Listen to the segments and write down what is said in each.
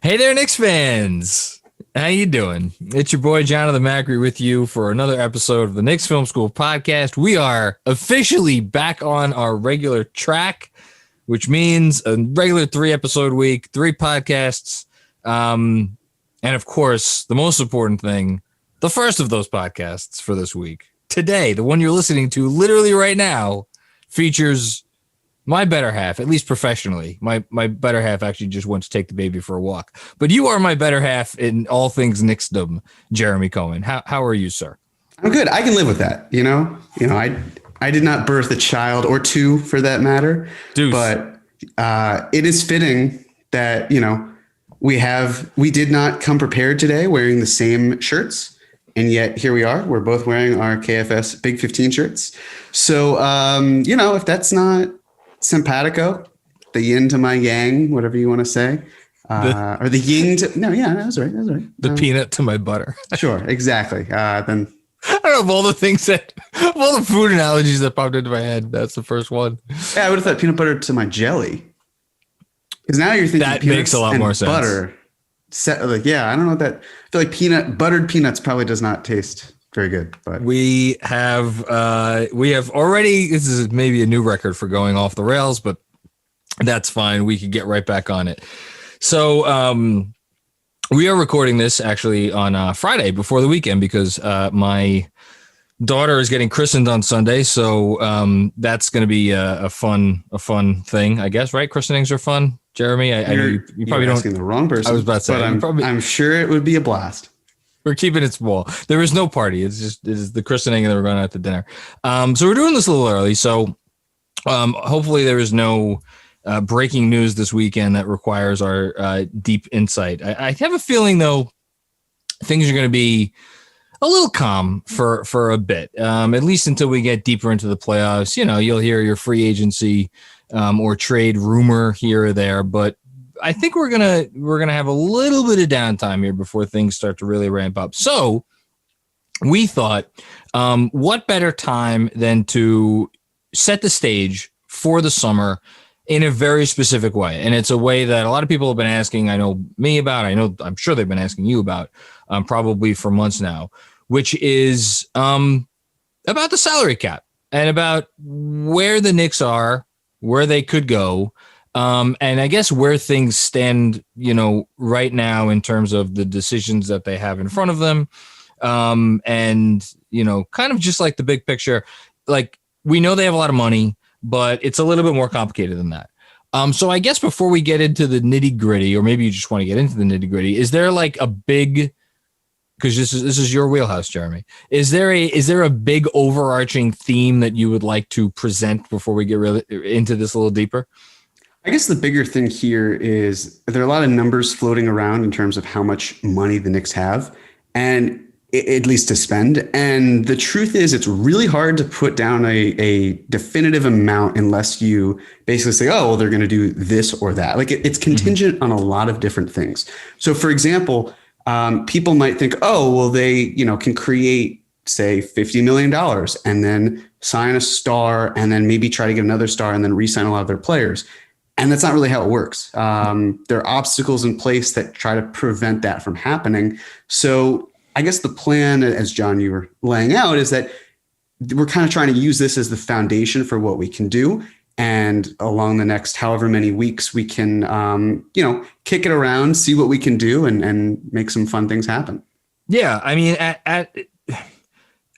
Hey there, Knicks fans. How you doing? It's your boy, Jonathan Macri, with you for another episode of the Knicks Film School Podcast. We are officially back on our regular track, which means a regular 3-episode week, 3 podcasts. And of course, the most important thing, the first of those podcasts for this week. Today, the one you're listening to literally right now, features my better half, at least professionally. My better half actually just went to take the baby for a walk. But you are my better half in all things Knicksdom, Jeremy Cohen. How are you, sir? I'm good. I can live with that. I did not birth a child, or 2 for that matter. Deuce. But it is fitting that, we did not come prepared today wearing the same shirts. And yet here we are. We're both wearing our KFS Big 15 shirts. So, if that's not simpatico, the yin to my yang, whatever you want to say, or the yin to, that was right. The peanut to my butter. Sure, exactly. Then I don't know, of all the food analogies that popped into my head, that's the first one. Yeah, I would have thought peanut butter to my jelly. Because now you're thinking that makes a lot more sense. Butter. I don't know what that. I feel like buttered peanuts probably does not taste very good. But we have already. This is maybe a new record for going off the rails, but that's fine. We could get right back on it. So we are recording this actually on Friday before the weekend because my daughter is getting christened on Sunday. So that's going to be a fun thing, I guess. Right? Christenings are fun. Jeremy, I know you probably don't. Asking the wrong person. I was about to say, but I'm sure it would be a blast. We're keeping it small. There is no party. It is the christening, and then we're going out to dinner. So we're doing this a little early. So hopefully there is no breaking news this weekend that requires our deep insight. I have a feeling, though, things are going to be a little calm for a bit, at least until we get deeper into the playoffs. You'll hear your free agency or trade rumor here or there, but I think we're gonna have a little bit of downtime here before things start to really ramp up. So we thought, what better time than to set the stage for the summer in a very specific way, and it's a way that a lot of people have been asking. I know me about. I'm sure they've been asking you about, probably for months now, which is about the salary cap and about where the Knicks are, where they could go. And I guess where things stand, right now in terms of the decisions that they have in front of them. And, kind of just like the big picture, like we know they have a lot of money, but it's a little bit more complicated than that. So I guess before we get into the nitty gritty, or maybe you just want to get into the nitty gritty, is there like a big, because this is your wheelhouse, Jeremy, is there a big overarching theme that you would like to present before we get really into this a little deeper? I guess the bigger thing here is there are a lot of numbers floating around in terms of how much money the Knicks have, and at least to spend. And the truth is, it's really hard to put down a definitive amount unless you basically say, oh, well, they're going to do this or that. Like it's contingent on a lot of different things. So, for example, people might think, oh, well, they can create, say, $50 million and then sign a star and then maybe try to get another star and then re-sign a lot of their players. And that's not really how it works. There are obstacles in place that try to prevent that from happening. So I guess the plan, as John, you were laying out, is that we're kind of trying to use this as the foundation for what we can do. And along the next however many weeks, we can, kick it around, see what we can do, and make some fun things happen. Yeah, I mean, at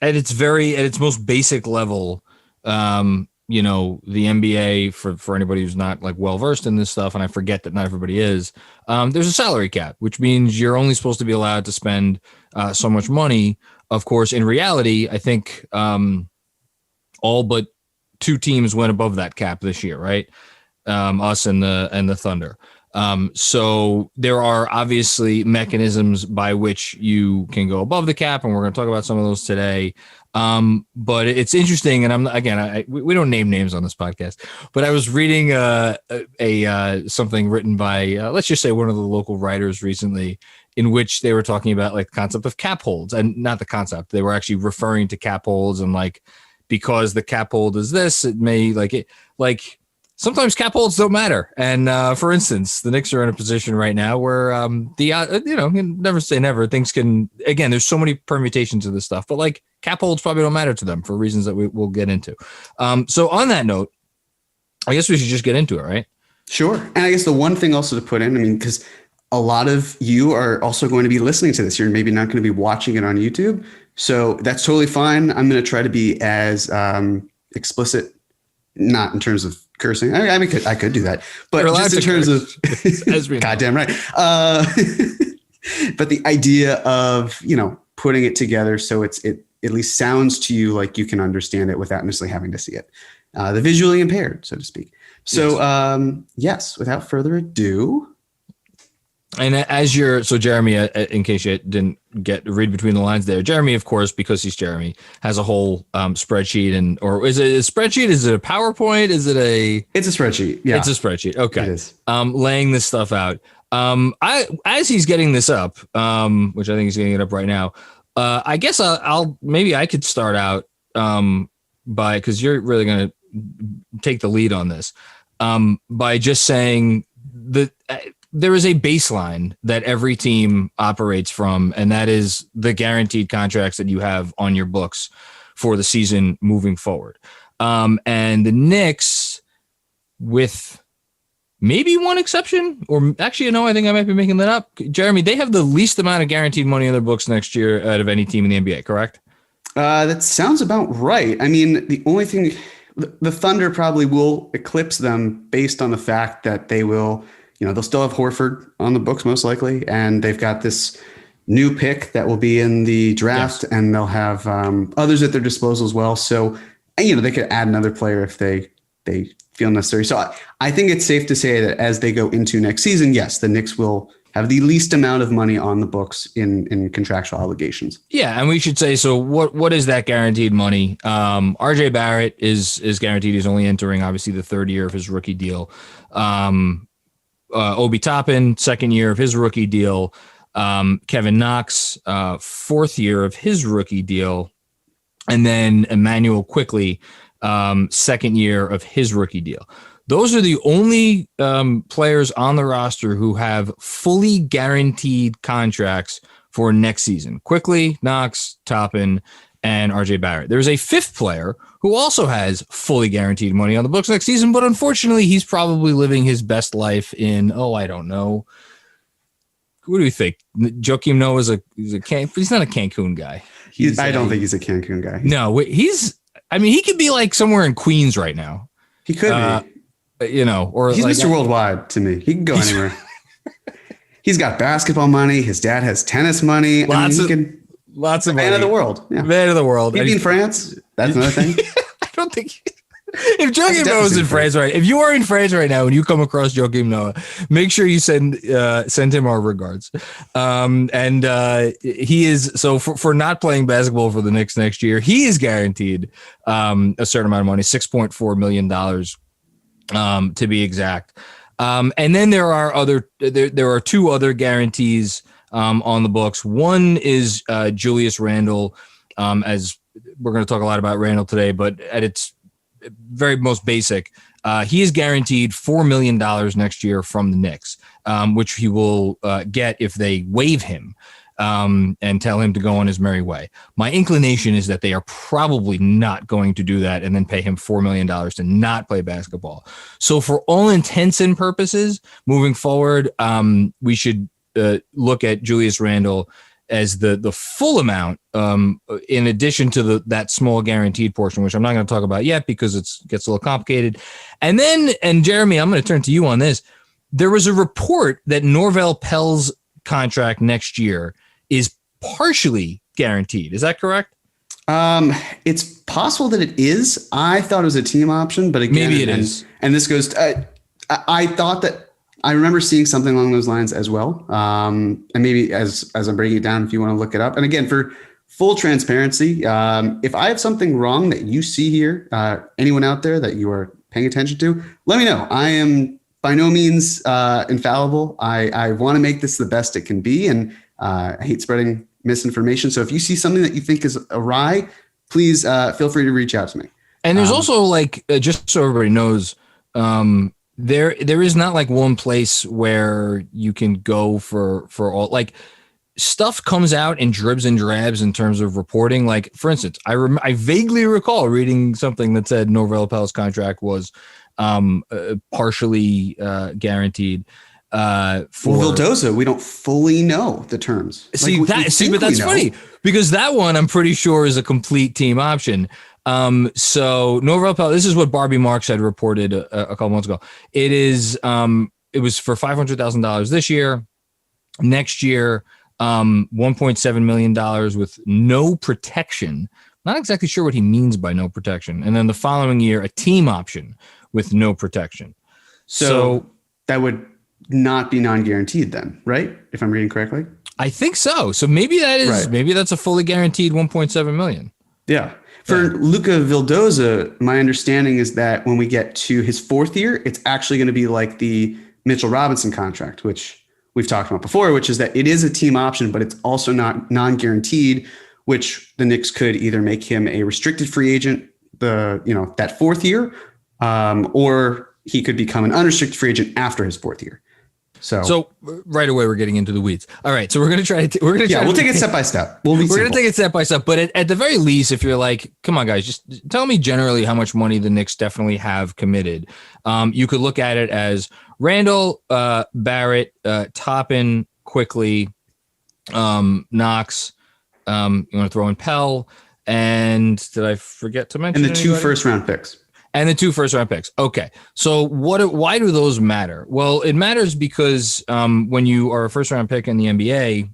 its most basic level, the NBA, for anybody who's not like well versed in this stuff, and I forget that not everybody is, there's a salary cap, which means you're only supposed to be allowed to spend so much money. Of course, in reality, I think all but 2 teams went above that cap this year, right? Us and the Thunder. So there are obviously mechanisms by which you can go above the cap, and we're going to talk about some of those today. But it's interesting, and we don't name names on this podcast, but I was reading something written by let's just say one of the local writers recently, in which they were talking about like the concept of cap holds, and not the concept, they were actually referring to cap holds, and like because the cap hold is this, it may sometimes cap holds don't matter. And for instance, the Knicks are in a position right now where you never say never. Things can, again, there's so many permutations of this stuff, but like cap holds probably don't matter to them for reasons that we'll get into. So on that note, I guess we should just get into it, right? Sure. And I guess the one thing also to put in, I mean, because a lot of you are also going to be listening to this. You're maybe not going to be watching it on YouTube. So that's totally fine. I'm going to try to be as explicit, not in terms of cursing. I mean, I could do that, but just in terms of goddamn right. But the idea of, putting it together so it at least sounds to you like you can understand it without necessarily having to see it. The visually impaired, so to speak. So yes, without further ado. And so Jeremy, in case you didn't read between the lines there, Jeremy, of course, because he's Jeremy, has a whole spreadsheet or is it a spreadsheet? Is it a PowerPoint? It's a spreadsheet. Yeah, it's a spreadsheet. Okay. It is. Laying this stuff out. As he's getting this up, which I think he's getting it up right now. I guess maybe I could start out because you're really going to take the lead on this by just saying that there is a baseline that every team operates from, and that is the guaranteed contracts that you have on your books for the season moving forward. And the Knicks, with maybe one exception, or actually, I think I might be making that up. Jeremy, they have the least amount of guaranteed money on their books next year out of any team in the NBA, correct? That sounds about right. I mean, the only thing, the Thunder probably will eclipse them based on the fact that they will, they'll still have Horford on the books most likely, and they've got this new pick that will be in the draft, yes. And they'll have others at their disposal as well. So, they could add another player if they feel necessary. So I think it's safe to say that as they go into next season, yes, the Knicks will have the least amount of money on the books in contractual obligations. Yeah, and we should say, so what is that guaranteed money? RJ Barrett is guaranteed. He's only entering, obviously, the third year of his rookie deal. Obi Toppin, second year of his rookie deal. Kevin Knox, fourth year of his rookie deal. And then Emmanuel Quickly, second year of his rookie deal. Those are the only players on the roster who have fully guaranteed contracts for next season. Quickly, Knox, Toppin, and RJ Barrett. There's a fifth player who also has fully guaranteed money on the books next season, but unfortunately, he's probably living his best life in, I don't know. What do you think? Joakim Noah is he's not a Cancun guy. I don't think he's a Cancun guy. No, he could be like somewhere in Queens right now. He could be. Or he's Mr. Worldwide to me. He can go anywhere. He's got basketball money. His dad has tennis money. Lots of money. Man of the world. Yeah. Man of the world. He'd be in France. That's another thing. I don't think. If Joakim Noah is in France right, if you are in France right now and you come across Joakim Noah, make sure you send him our regards. He is for not playing basketball for the Knicks next year. He is guaranteed a certain amount of money, $6.4 million to be exact. And then there are two other guarantees on the books. One is Julius Randle, as we're going to talk a lot about Randle today, but at its very most basic, he is guaranteed $4 million next year from the Knicks, which he will get if they waive him and tell him to go on his merry way. My inclination is that they are probably not going to do that and then pay him $4 million to not play basketball. So for all intents and purposes, moving forward, we should look at Julius Randle as the full amount, in addition to that small guaranteed portion, which I'm not going to talk about yet because it gets a little complicated. And Jeremy, I'm going to turn to you on this. There was a report that Norvel Pelle's contract next year is partially guaranteed. Is that correct? It's possible that it is. I thought it was a team option, but again, maybe it is. And this goes to, I thought that I remember seeing something along those lines as well. And maybe as I'm breaking it down, if you want to look it up. And again, for full transparency, if I have something wrong that you see here, anyone out there that you are paying attention to, let me know. I am by no means infallible. I want to make this the best it can be. And I hate spreading misinformation. So if you see something that you think is awry, please feel free to reach out to me. And there's also just so everybody knows, there is not like one place where you can go for all, like, stuff comes out in dribs and drabs in terms of reporting. Like, for instance, I vaguely recall reading something that said Norvel Pelle's contract was partially guaranteed. For Vildoza, we don't fully know the terms. But that's funny, because that one I'm pretty sure is a complete team option. So Norvel Pelle, this is what Barbie Marks had reported a couple months ago. It was for $500,000 this year. Next year, $1.7 million with no protection. Not exactly sure what he means by no protection. And then the following year, a team option with no protection. So that would not be non-guaranteed then, right? If I'm reading correctly. I think so. So maybe that's a fully guaranteed 1.7 million. Yeah. For Luka Vildoza, my understanding is that when we get to his fourth year, it's actually going to be like the Mitchell Robinson contract, which we've talked about before, which is that it is a team option, but it's also not non-guaranteed, which the Knicks could either make him a restricted free agent, that fourth year, or he could become an unrestricted free agent after his fourth year. So right away we're getting into the weeds. All right, so we'll take it step by step. We're going to take it step by step, but at the very least, if you're like, come on guys, just tell me generally how much money the Knicks definitely have committed. You could look at it as Randle, Barrett, Toppin, Quickly, Knox. You want to throw in Pelle, and did I forget to mention? And the two first-round picks. And the two first-round picks. Okay, so why do those matter? Well, it matters because when you are a first-round pick in the NBA,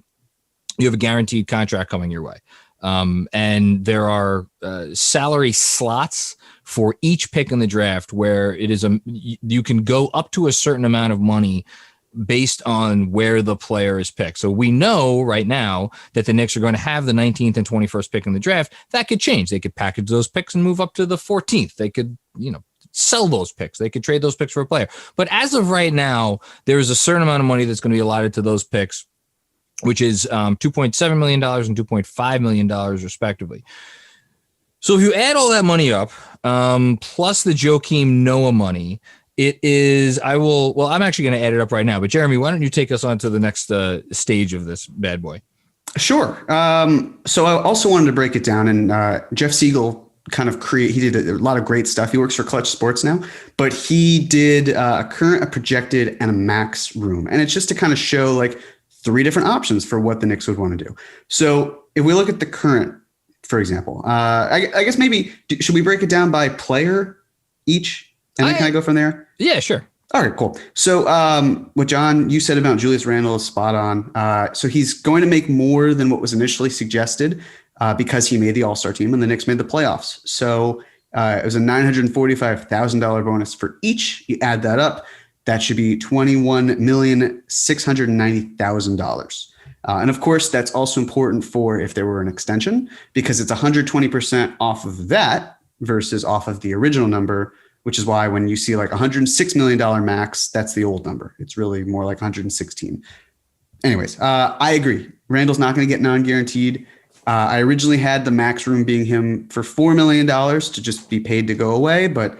you have a guaranteed contract coming your way, and there are salary slots for each pick in the draft where it is you can go up to a certain amount of money based on where the player is picked. So we know right now that the Knicks are going to have the 19th and 21st pick in the draft. That could change. They could package those picks and move up to the 14th. They could, sell those picks. They could trade those picks for a player. But as of right now, there is a certain amount of money that's going to be allotted to those picks, which is $2.7 million and $2.5 million respectively. So if you add all that money up, plus the Joakim Noah money, it is, I'm actually going to add it up right now, but Jeremy, why don't you take us on to the next stage of this bad boy? Sure. So I also wanted to break it down, and Jeff Siegel he did a lot of great stuff. He works for Clutch Sports now, but he did a current, a projected, and a max room. And it's just to kind of show like three different options for what the Knicks would want to do. So if we look at the current, for example, I guess maybe, should we break it down by player each? And then can I go from there? Yeah, sure. All right, cool. So what John, you said about Julius Randle is spot on. So he's going to make more than what was initially suggested because he made the All-Star team and the Knicks made the playoffs. So it was a $945,000 bonus for each. You add that up, that should be $21,690,000. And of course, that's also important for if there were an extension, because it's 120% off of that versus off of the original number, which is why when you see like $106 million max, that's the old number. It's really more like 116. Anyways, I agree. Randall's not going to get non-guaranteed. I originally had the max room being him for $4 million to just be paid to go away. But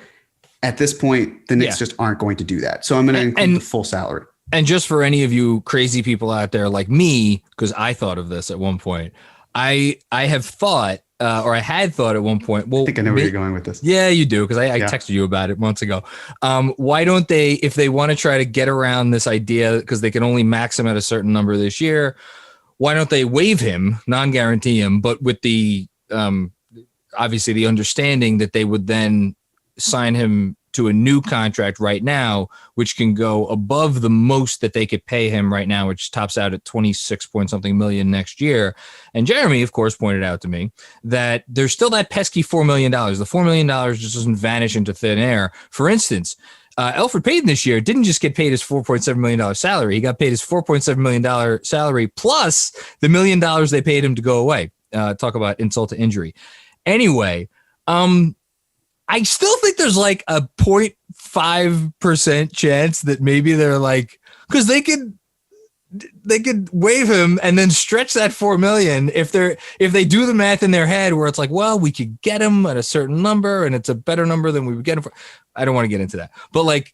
at this point, the Knicks just aren't going to do that. So I'm going to include the full salary. And just for any of you crazy people out there like me, because I thought of this at one point, I have thought, or I had thought at one point, well, I think I know where you're going with this. Yeah, you do. Because I texted you about it months ago. Why don't they, if they want to try to get around this idea, because they can only max him at a certain number this year, why don't they waive him, non-guarantee him, but with the, obviously the understanding that they would then sign him to a new contract right now, which can go above the most that they could pay him right now, which tops out at 26 point something million next year. And Jeremy, of course, pointed out to me that there's still that pesky $4 million. The $4 million just doesn't vanish into thin air. For instance, Elfrid Payton this year didn't just get paid his $4.7 million salary. He got paid his $4.7 million salary plus the $1 million they paid him to go away. Talk about insult to injury. Anyway, I still think there's like a 0.5% chance that maybe they're like, because they could, they could waive him and then stretch that $4 million if they do the math in their head where it's like, well, we could get him at a certain number and it's a better number than we would get him for. I don't want to get into that, but like,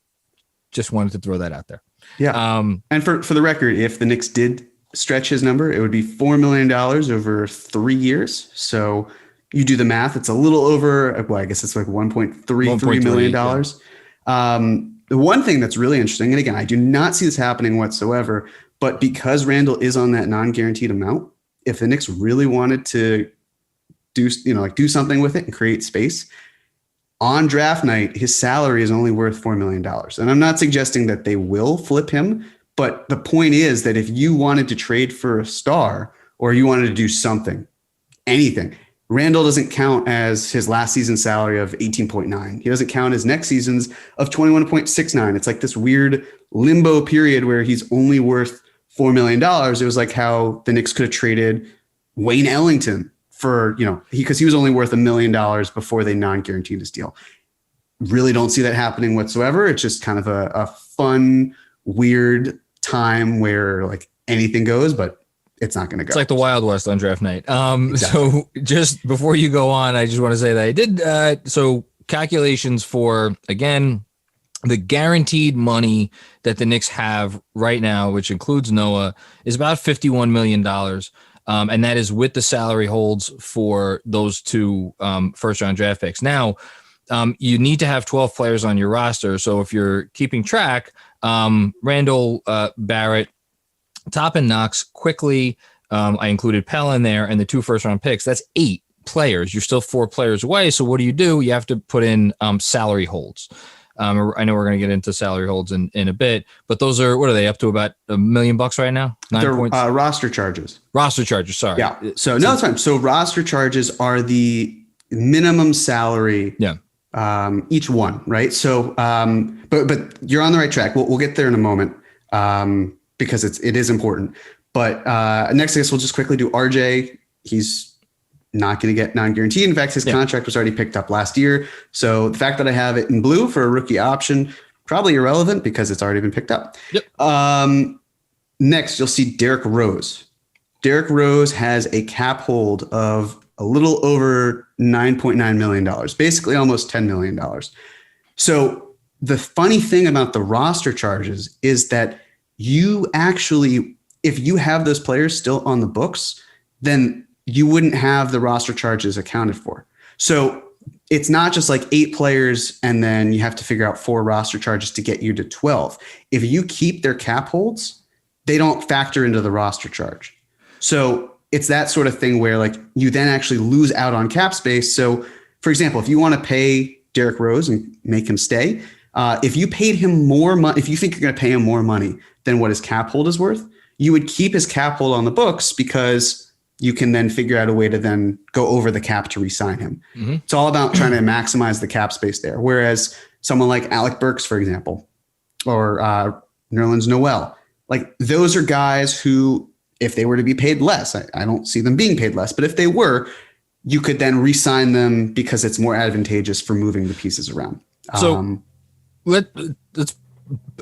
just wanted to throw that out there. Yeah. And for the record, if the Knicks did stretch his number, it would be $4 million over 3 years. So you do the math, it's a little over, well, I guess it's like $1.33 million. The one thing that's really interesting, and again, I do not see this happening whatsoever, but because Randle is on that non-guaranteed amount, if the Knicks really wanted to do something with it and create space, on draft night, his salary is only worth $4 million. And I'm not suggesting that they will flip him, but the point is that if you wanted to trade for a star or you wanted to do something, anything, Randle doesn't count as his last season's salary of 18.9. He doesn't count as next season's of 21.69. It's like this weird limbo period where he's only worth $4 million. It was like how the Knicks could have traded Wayne Ellington for, because he was only worth $1 million before they non-guaranteed his deal. Really don't see that happening whatsoever. It's just kind of a fun, weird time where like anything goes, but it's not going to go. It's like the Wild West on draft night. Exactly. So just before you go on, I just want to say that I did. So calculations for, again, the guaranteed money that the Knicks have right now, which includes Noah, is about $51 million. And that is with the salary holds for those two first round draft picks. Now, you need to have 12 players on your roster. So if you're keeping track, Randle, Barrett, Top and Knox, quickly. I included Pelle in there and the 2 first round picks. That's 8 players. You're still 4 players away. So what do? You have to put in salary holds. I know we're going to get into salary holds in a bit, but those are, what are they up to, about $1 million right now? They're roster charges. Roster charges. Sorry. Yeah. So no, it's fine. So roster charges are the minimum salary. Yeah. Each one, right? So, but you're on the right track. We'll get there in a moment. Because it is important. But next, I guess we'll just quickly do RJ. He's not going to get non-guaranteed. In fact, his contract was already picked up last year. So the fact that I have it in blue for a rookie option, probably irrelevant because it's already been picked up. Yep. Next, you'll see Derrick Rose. Derrick Rose has a cap hold of a little over $9.9 million, basically almost $10 million. So the funny thing about the roster charges is that you actually, if you have those players still on the books, then you wouldn't have the roster charges accounted for. So it's not just like 8 players and then you have to figure out 4 roster charges to get you to 12. If you keep their cap holds, they don't factor into the roster charge. So it's that sort of thing where like you then actually lose out on cap space. So for example, if you want to pay Derrick Rose and make him stay, if you paid him more money, if you think you're going to pay him more money than what his cap hold is worth, you would keep his cap hold on the books because you can then figure out a way to then go over the cap to re-sign him. Mm-hmm. It's all about trying to maximize the cap space there. Whereas someone like Alec Burks, for example, or Nerlens Noel, like those are guys who, if they were to be paid less, I don't see them being paid less, but if they were, you could then re-sign them because it's more advantageous for moving the pieces around. So let's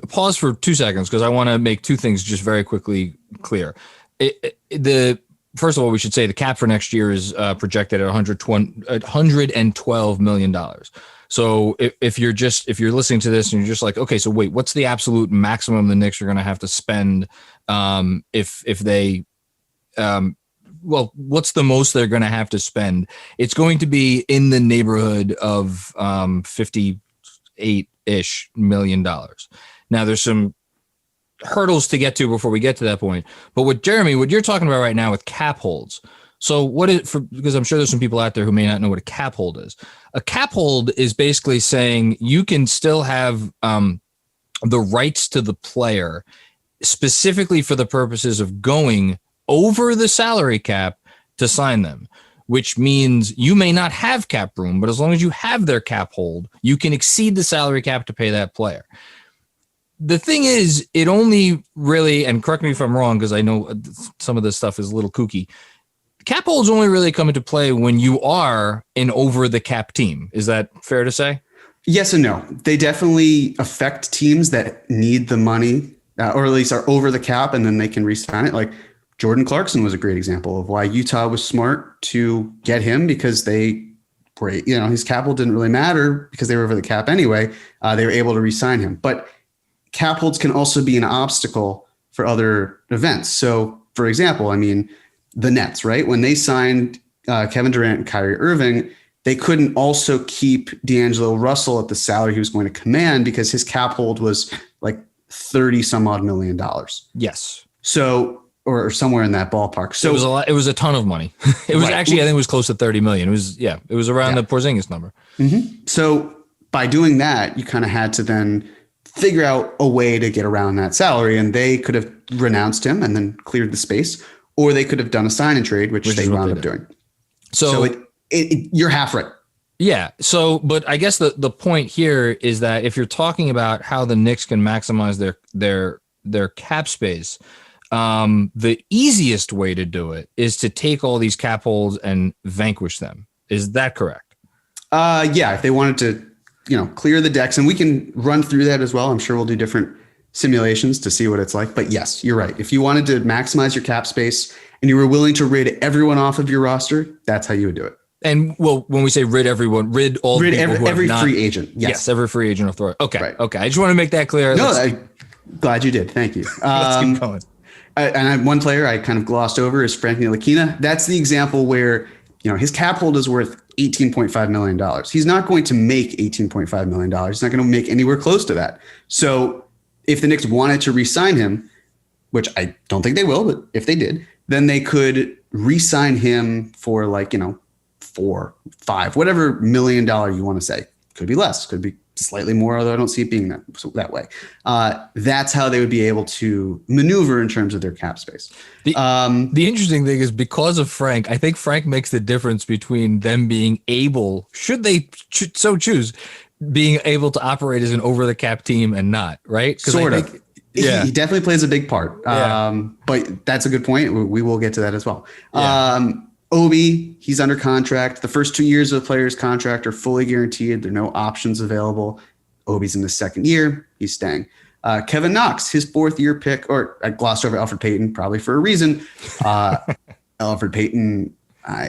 pause for 2 seconds because I want to make 2 things just very quickly clear. First of all, we should say the cap for next year is projected at $112 million. So if you're listening to this and you're just like, okay, so wait, what's the absolute maximum the Knicks are going to have to spend if they what's the most they're going to have to spend? It's going to be in the neighborhood of $58-ish million. Now there's some hurdles to get to before we get to that point. But what you're talking about right now with cap holds. So because I'm sure there's some people out there who may not know what a cap hold is. A cap hold is basically saying you can still have the rights to the player specifically for the purposes of going over the salary cap to sign them, which means you may not have cap room, but as long as you have their cap hold, you can exceed the salary cap to pay that player. The thing is, it only really, and correct me if I'm wrong, because I know some of this stuff is a little kooky, cap holds only really come into play when you are an over the cap team. Is that fair to say? Yes and no. They definitely affect teams that need the money or at least are over the cap, and then they can re-sign it. Like Jordan Clarkson was a great example of why Utah was smart to get him, because they were, his cap hold didn't really matter because they were over the cap anyway. They were able to re-sign him. But cap holds can also be an obstacle for other events. So, for example, I mean, the Nets, right? When they signed Kevin Durant and Kyrie Irving, they couldn't also keep D'Angelo Russell at the salary he was going to command because his cap hold was like 30 some odd $1 million. Yes. So, or somewhere in that ballpark. So it was a lot. It was a ton of money. It was actually, I think it was close to 30 million. It was around the Porzingis number. Mm-hmm. So by doing that, you kind of had to then figure out a way to get around that salary, and they could have renounced him and then cleared the space, or they could have done a sign and trade, which they wound up doing. So you're half right. Yeah. So, but I guess the point here is that if you're talking about how the Knicks can maximize their cap space, the easiest way to do it is to take all these cap holds and vanquish them. Is that correct? Yeah. If they wanted to, clear the decks, and we can run through that as well. I'm sure we'll do different simulations to see what it's like. But yes, you're right. If you wanted to maximize your cap space and you were willing to rid everyone off of your roster, that's how you would do it. And well, when we say rid everyone, rid every free agent. Yes, every free agent of throw. Okay. Right. Okay. I just want to make that clear. No, I'm glad you did. Thank you. Let's keep going. One player I kind of glossed over is Frank Ntilikina. That's the example where, his cap hold is worth $18.5 million. He's not going to make $18.5 million. He's not going to make anywhere close to that. So if the Knicks wanted to re-sign him, which I don't think they will, but if they did, then they could re-sign him for like, 4, 5, whatever $1 million you want to say. Could be less, could be slightly more, although I don't see it being that way. That's how they would be able to maneuver in terms of their cap space. The interesting thing is, because of Frank, I think Frank makes the difference between them being able, should they so choose, being able to operate as an over the cap team and not, right? Sort of. Yeah. He definitely plays a big part. But that's a good point. We will get to that as well. Yeah. Obi, he's under contract. The first 2 years of the player's contract are fully guaranteed. There are no options available. Obi's in the second year. He's staying. Kevin Knox, his 4th year pick, or I glossed over Elfrid Payton, probably for a reason. Elfrid Payton,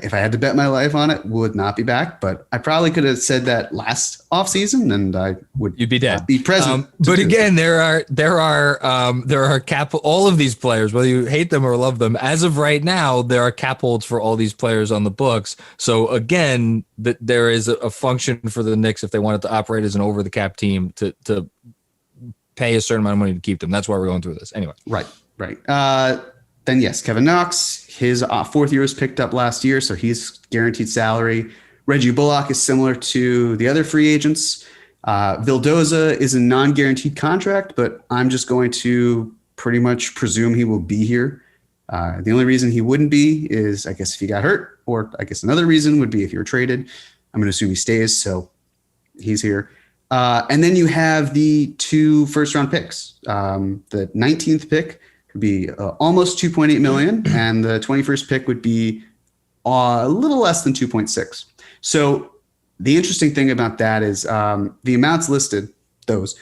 if I had to bet my life on it, would not be back. But I probably could have said that last offseason, and I would be dead. Be present. But again, there are cap, all of these players, whether you hate them or love them. As of right now, there are cap holds for all these players on the books. So again, there is a function for the Knicks if they wanted to operate as an over the cap team to pay a certain amount of money to keep them. That's why we're going through this anyway. Right. Then yes, Kevin Knox, his 4th year was picked up last year, so he's guaranteed salary. Reggie Bullock is similar to the other free agents. Vildoza is a non-guaranteed contract, but I'm just going to pretty much presume he will be here. The only reason he wouldn't be is, I guess, if he got hurt, or I guess another reason would be if you were traded. I'm going to assume he stays, so he's here. And then you have the 2 first-round picks. The 19th pick would be almost 2.8 million, and the 21st pick would be a little less than 2.6. So the interesting thing about that is the amounts listed, those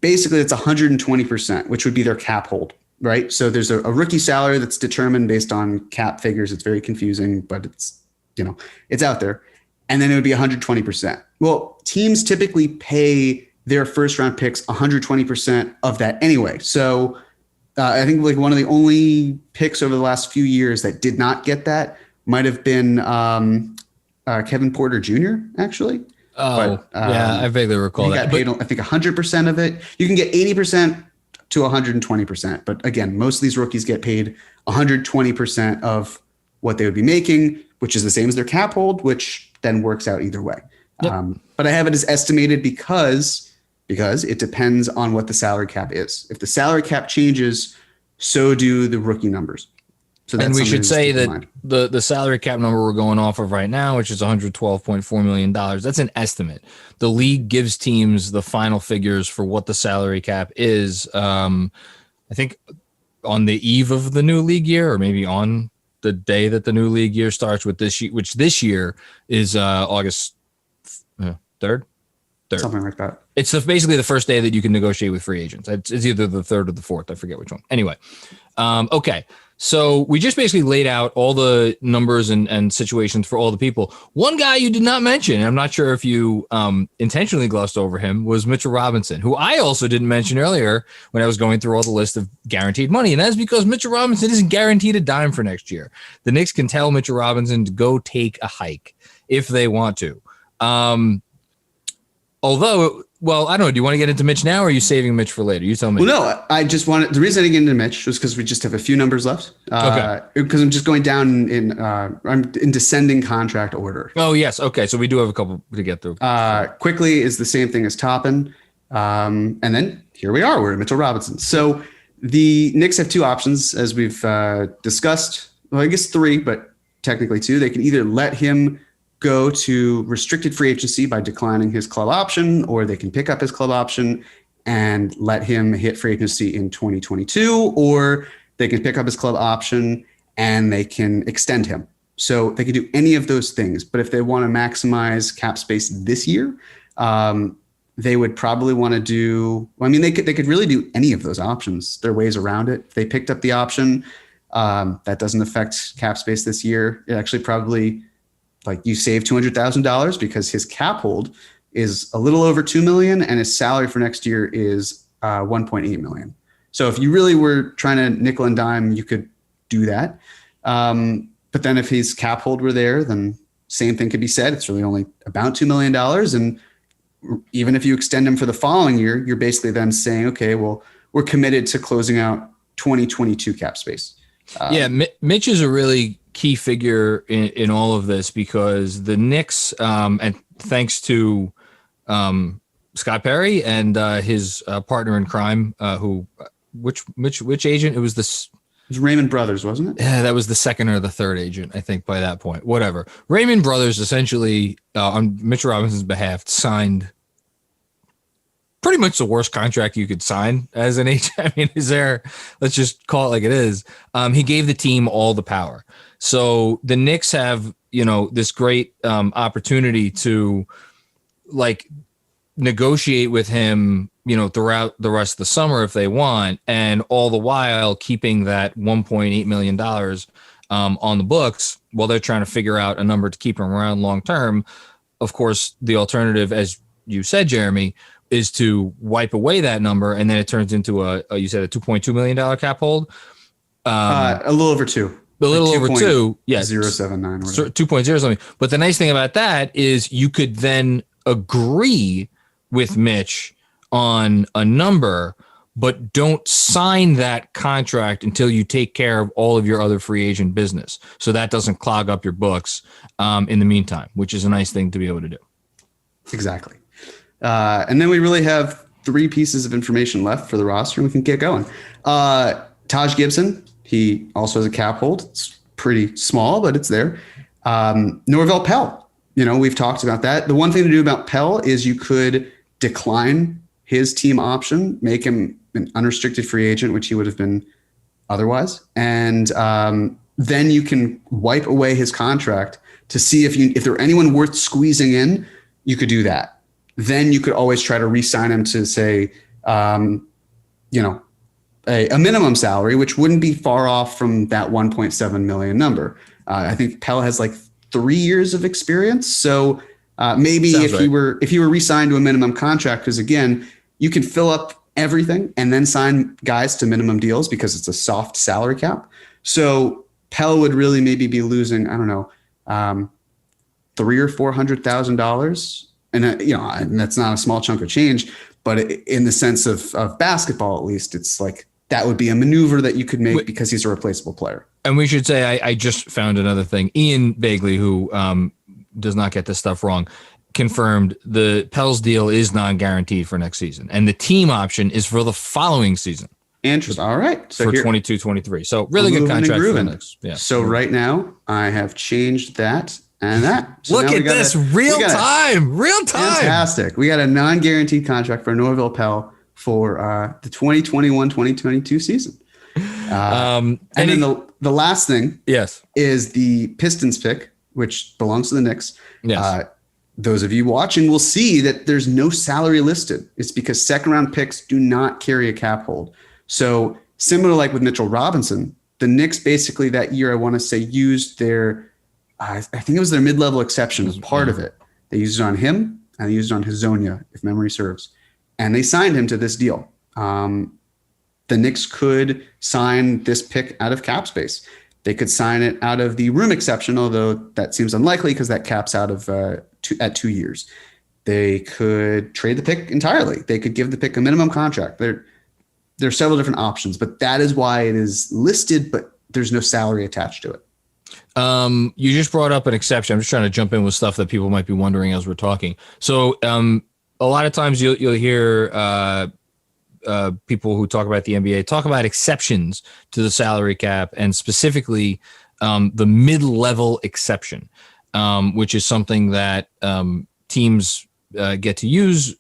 basically it's 120%, which would be their cap hold, right? So there's a rookie salary that's determined based on cap figures. It's very confusing, but it's out there. And then it would be 120%. Well, teams typically pay their first round picks 120% of that anyway. So I think like one of the only picks over the last few years that did not get that might have been Kevin Porter Jr. actually. Oh, but, yeah, I vaguely recall that. He got paid, I think 100% of it. You can get 80% to 120%. But again, most of these rookies get paid 120% of what they would be making, which is the same as their cap hold, which then works out either way. Yep. But I have it as estimated because it depends on what the salary cap is. If the salary cap changes, so do the rookie numbers. So that's, and we should say that the salary cap number we're going off of right now, which is $112.4 million, that's an estimate. The league gives teams the final figures for what the salary cap is. I think on the eve of the new league year, or maybe on the day that the new league year starts, with this, which this year is August 3rd. Third. Something like that. It's basically the first day that you can negotiate with free agents. It's either the 3rd or the 4th. I forget which one. Anyway, okay. So we just basically laid out all the numbers and situations for all the people. One guy you did not mention, and I'm not sure if you intentionally glossed over him, was Mitchell Robinson, who I also didn't mention earlier when I was going through all the list of guaranteed money. And that's because Mitchell Robinson isn't guaranteed a dime for next year. The Knicks can tell Mitchell Robinson to go take a hike if they want to. Although, well, I don't know. Do you want to get into Mitch now, or are you saving Mitch for later? You tell me. Well, no, I just wanted, the reason I didn't get into Mitch was because we just have a few numbers left. Okay. Because I'm just going down I'm in descending contract order. Oh, yes. Okay. So we do have a couple to get through. Quickly is the same thing as Toppin. And then here we are. We're at Mitchell Robinson. So the Knicks have two options, as we've discussed. Well, I guess three, but technically two. They can either let him go to restricted free agency by declining his club option, or they can pick up his club option and let him hit free agency in 2022, or they can pick up his club option and they can extend him. So they can do any of those things. But if they want to maximize cap space this year, they would probably want to do, well, I mean, they could really do any of those options. There are ways around it. If they picked up the option, that doesn't affect cap space this year. It actually probably, like, you save $200,000 because his cap hold is a little over $2 million and his salary for next year is $1.8 million. So if you really were trying to nickel and dime, you could do that. But then if his cap hold were there, then same thing could be said. It's really only about $2 million. And even if you extend him for the following year, you're basically then saying, okay, well, we're committed to closing out 2022 cap space. Mitch is a really key figure in all of this, because the Knicks, and thanks to Scott Perry and his partner in crime, which agent? It was Raymond Brothers, wasn't it? Yeah, that was the second or the third agent, I think, by that point. Whatever. Raymond Brothers essentially, on Mitchell Robinson's behalf, signed pretty much the worst contract you could sign as an agent. I mean, let's just call it like it is. He gave the team all the power. So the Knicks have, this great opportunity to, like, negotiate with him, throughout the rest of the summer if they want, and all the while keeping that $1.8 million on the books while they're trying to figure out a number to keep him around long term. Of course, the alternative, as you said, Jeremy, is to wipe away that number, and then it turns into you said a $2.2 million cap hold. A little over two. A little over two, yes. 079 or 2.0 something. But the nice thing about that is you could then agree with Mitch on a number, but don't sign that contract until you take care of all of your other free agent business. So that doesn't clog up your books in the meantime, which is a nice thing to be able to do. Exactly. And then we really have three pieces of information left for the roster, and we can get going. Taj Gibson, he also has a cap hold. It's pretty small, but it's there. Norvell Pelle, we've talked about that. The one thing to do about Pelle is you could decline his team option, make him an unrestricted free agent, which he would have been otherwise. And then you can wipe away his contract to see if there anyone worth squeezing in, you could do that. Then you could always try to re-sign him to, say, a minimum salary, which wouldn't be far off from that 1.7 million number. I think Pelle has like 3 years of experience. So maybe if he were re-signed to a minimum contract, because again, you can fill up everything and then sign guys to minimum deals because it's a soft salary cap. So Pelle would really maybe be losing, I don't know, $300,000 or $400,000. And and that's not a small chunk of change, but in the sense of basketball, at least, it's like that would be a maneuver that you could make because he's a replaceable player. And we should say, I just found another thing. Ian Bagley, who does not get this stuff wrong, confirmed the Pelle's deal is non-guaranteed for next season, and the team option is for the following season. Interesting. All right. So for 22-23. So really good contract for the Knicks. Yeah. So right now I have changed that. And that. So look at this real time. Fantastic. We got a non-guaranteed contract for Norvell Pelle for the 2021-2022 season. And then the last thing is the Pistons pick, which belongs to the Knicks. Yes. those of you watching will see that there's no salary listed. It's because second round picks do not carry a cap hold. So similar like with Mitchell Robinson, the Knicks basically that year, I want to say, used their, I think it was their mid-level exception as part of it. They used it on him and they used it on Hazonia, if memory serves. And they signed him to this deal. The Knicks could sign this pick out of cap space. They could sign it out of the room exception, although that seems unlikely because that caps out of at 2 years. They could trade the pick entirely. They could give the pick a minimum contract. There are several different options, but that is why it is listed, but there's no salary attached to it. You just brought up an exception. I'm just trying to jump in with stuff that people might be wondering as we're talking. So a lot of times you'll hear people who talk about the NBA talk about exceptions to the salary cap, and specifically the mid-level exception, which is something that teams get to use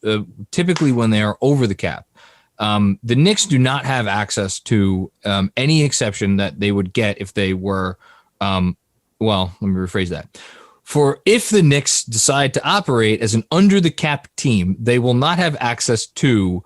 typically when they are over the cap. The Knicks do not have access to any exception that they would get if they were, well, let me rephrase that. For if the Knicks decide to operate as an under the cap team, they will not have access to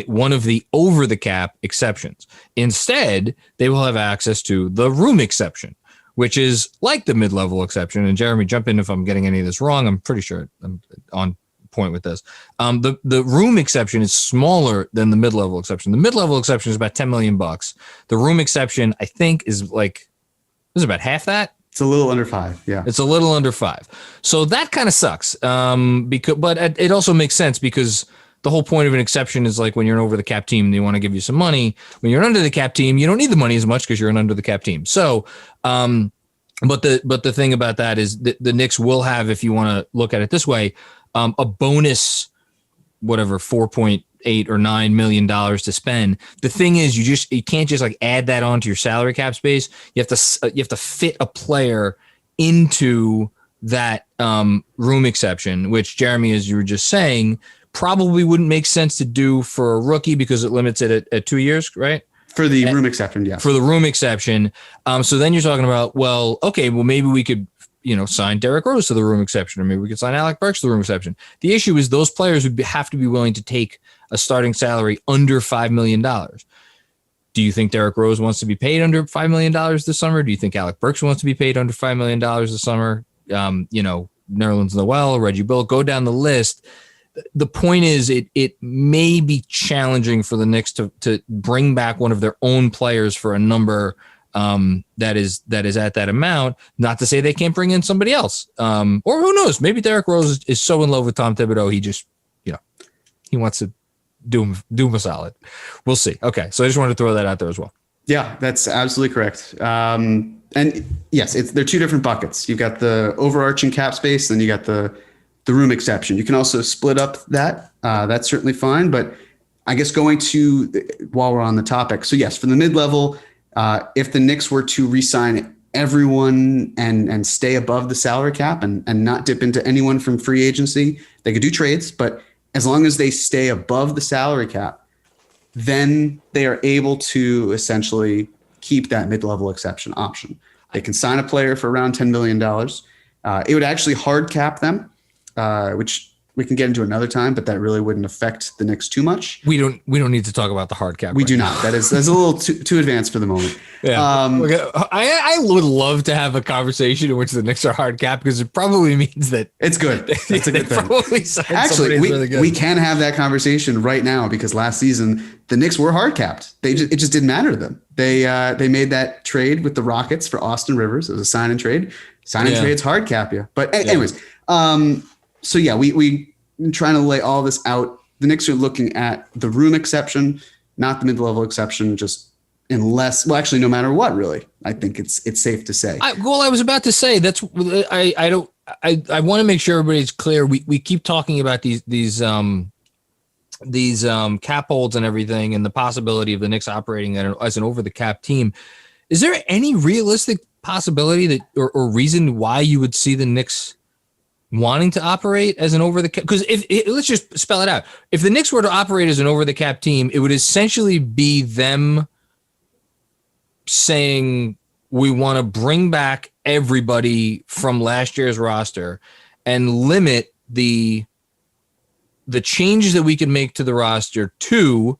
one of the over the cap exceptions. Instead, they will have access to the room exception, which is like the mid-level exception. And Jeremy, jump in if I'm getting any of this wrong. I'm pretty sure I'm on point with this. The room exception is smaller than the mid-level exception. The mid-level exception is about $10 million. The room exception, I think, is about half that. It's a little under 5. Yeah. It's a little under 5. So that kind of sucks. But it also makes sense because the whole point of an exception is like when you're an over the cap team, they want to give you some money. When you're an under the cap team, you don't need the money as much because you're an under the cap team. So, but the thing about that is the Knicks will have, if you want to look at it this way, a bonus, whatever, $4.8 or $9 million to spend. The thing is, you can't just like add that onto your salary cap space. You have to fit a player into that room exception, which, Jeremy, as you were just saying, probably wouldn't make sense to do for a rookie because it limits it at 2 years, right? For the room exception, yeah. For the room exception. So then you're talking about, well, okay, well, maybe we could, sign Derrick Rose to the room exception, or maybe we could sign Alec Burks to the room exception. The issue is those players would have to be willing to take a starting salary under $5 million. Do you think Derrick Rose wants to be paid under $5 million this summer? Do you think Alec Burks wants to be paid under $5 million this summer? Nerlens Noel, Reggie Bullock, go down the list. The point is, it may be challenging for the Knicks to bring back one of their own players for a number that is at that amount. Not to say they can't bring in somebody else, or who knows? Maybe Derrick Rose is so in love with Tom Thibodeau, he just he wants to do him a solid. We'll see. Okay, so I just wanted to throw that out there as well. Yeah, that's absolutely correct. And yes, they're two different buckets. You've got the overarching cap space, and you got the room exception. You can also split up that. That's certainly fine. But I guess going to, while we're on the topic, so yes, for the mid-level, if the Knicks were to re-sign everyone and stay above the salary cap and not dip into anyone from free agency, they could do trades. But as long as they stay above the salary cap, then they are able to essentially keep that mid-level exception option. They can sign a player for around $10 million. It would actually hard cap them, which we can get into another time, but that really wouldn't affect the Knicks too much. We don't need to talk about the hard cap. We do not. That's a little too advanced for the moment. Yeah. I would love to have a conversation in which the Knicks are hard cap, because it probably means that it's good. That's a good thing. Actually, we can have that conversation right now, because last season the Knicks were hard capped. It just didn't matter to them. They made that trade with the Rockets for Austin Rivers. It was a sign and trade. Sign and trades hard cap you. But anyways, so yeah, we trying to lay all this out. The Knicks are looking at the room exception, not the mid-level exception, just unless, well, actually, no matter what, really, I think it's safe to say. I was about to say I want to make sure everybody's clear. We keep talking about these cap holds and everything, and the possibility of the Knicks operating as an over the cap team. Is there any realistic possibility that or reason why you would see the Knicks wanting to operate as an over the cap? Because let's just spell it out. If the Knicks were to operate as an over the cap team, it would essentially be them saying, we want to bring back everybody from last year's roster and limit the changes that we can make to the roster to